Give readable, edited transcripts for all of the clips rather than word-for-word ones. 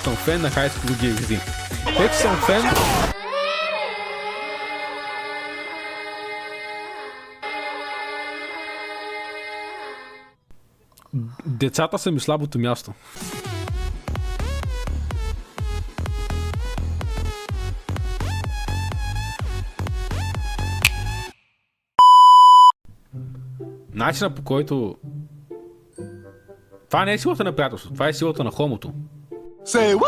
съм фен на High School DxD. Вече съм фен. Децата са ми слабото място. Начинът, по който... Това не е силата на приятелството, това е силата на хомото. Say what?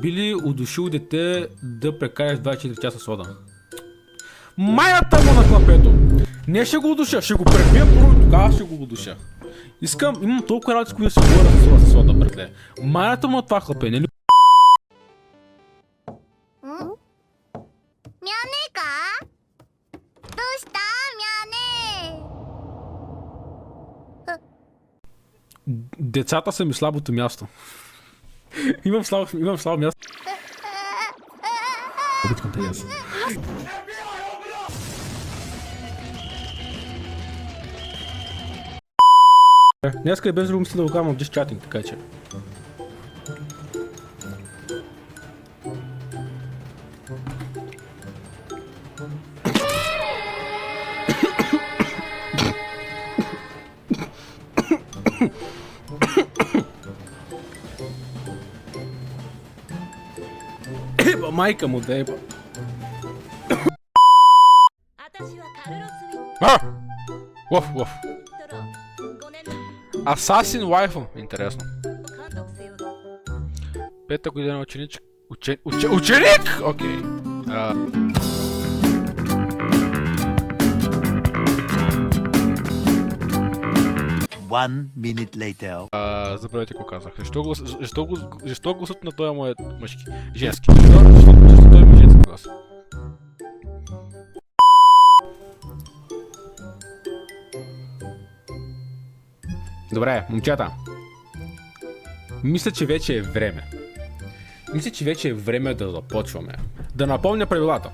Би ли удушил дете да прекараш 24 часа с вода? Майната му на клапето! Не ще го удуша, ще го пребия първо и тогава ще го удуша. Имам толкова работи, с които да си говоря с вода, братле. Майната му на това хлапе, не ли? Децата са ми слабото място. Имам слабо място. Обичкам те ясно. Днеска е без друго мисля да го казвам в Just Chatting, така че. Еба, майка му да еба. Уф. Асасин Waifu. Интересно. 5-та година ученик? Окей. One minute later. Забравяйте какво казах. Защо гласът на този му е мъжки? Женски. Защо той има женски глас? Добре, момчета. Мисля, че вече е време. Да започваме. Да напомня правилата.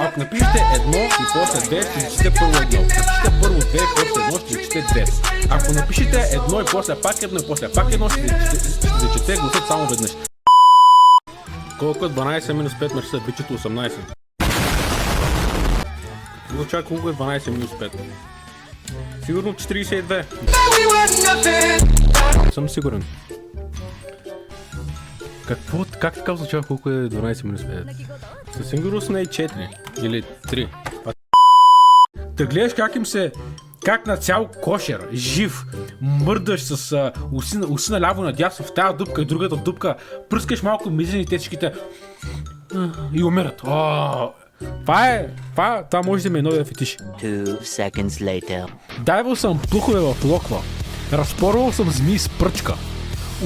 Ако напишете едно и после две, ще зачете първо едно. Напишете първо две и после едно, ще зачете две. Ако напишете едно и после пак едно и после пак едно, ще зачете гласът само веднъж. Колко е 12 минус 5 на часа, бичето 18. Колко е 12 минус 5? Сигурно 42. Съм сигурен. Как така означава колко е 12 минус 5? Със сигурност не е 4 или 3. Да гледаш как на цял кошер, жив, мърдаш с уси наляво надясно в тази дупка и другата дупка, пръскаш малко мизени течките и умират. Това може да ми е новия фетиш. 2 seconds later. Дайвал съм плухове в локва, разпорвал съм змии с пръчка,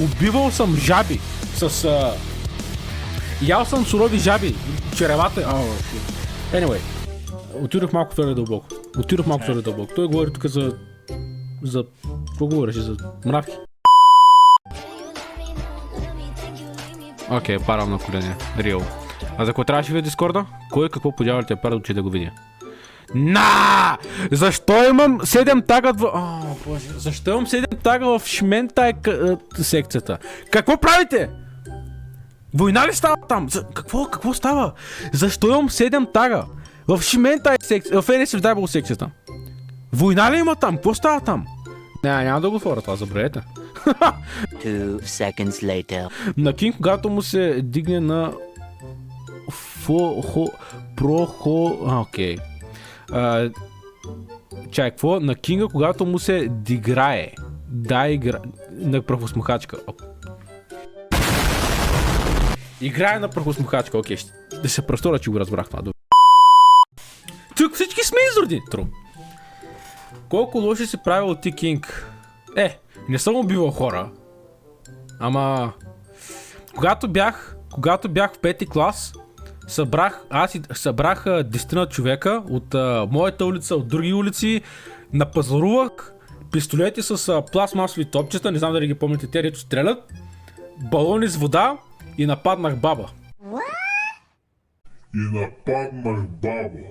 убивал съм жаби с... ял съм сурови жаби, черевата... Anyway, отидох малко твърде дълбоко. Той говори тук за... Какво говореше? За мравки. Окей, парам на колене. Реал. А за какво трябваше ви Дискорда? Кой какво подявал те пара че да го видя? Защо имам 7 тага Защо имам 7 тага в шментай секцията? Какво правите? Война ли става там? Какво става? Защо имам 7 тага в шментай секцията? В NSFW секцията? Война ли има там? Какво става там? Няма да го отворя това, забравете. 2 seconds later. На Кинг, когато му се дигне на... Окей. Чай, какво? На Кинга, когато му се диграе. На прахосмухачка. Играе на прахосмухачка, окей. Да се престора, че го разбрах това. Тук всички сме изроди. Тру. Колко лоши си правил ти, Кинг? Не съм убивал хора. Ама... Когато бях в 5-ти клас, събрах 10 човека от моята улица, от други улици, напазарувах пистолети с пластмасови топчета, не знам дали ги помните, те дето стрелят, балони с вода и нападнах баба. и нападнах баба.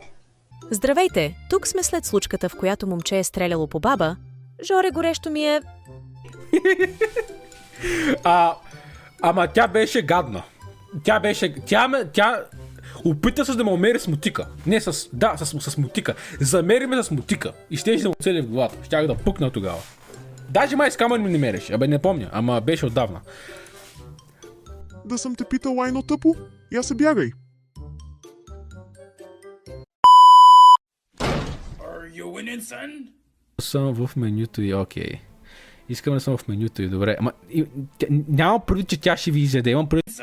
Здравейте! Тук сме след случката, в която момче е стреляло по баба. Жоре, горещо ми е... Ама тя беше гадна. Тя опита се да ме умери с мотика. Не с... Да, с мотика. Замери ме с мотика. И щеше да му цели в главата. Щях да пукна тогава. Даже май с камън ми не мереше. Абе не помня, ама беше отдавна. Да съм те питал, айно тъпо? Я се бягай. Съм в менюто и окей. Искам да съм в менюто и добре. Ама няма предвид, че тя ще ви изяде. Имам предвид...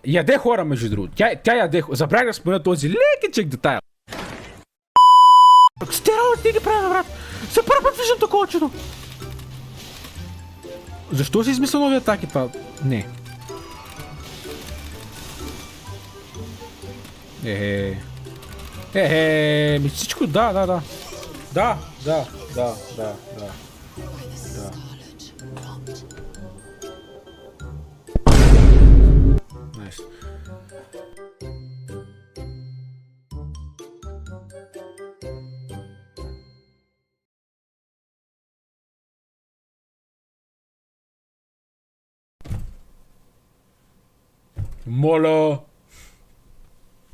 Яде хора, между другото. Тя яде хора. Забравя да спомена този лекичек детайл. Стероид не ги правя, брат. За първи път виждам такова чудо. Защо си измисля нови атаки това? Не. Ми всичко, да. Да. Найс. Моля.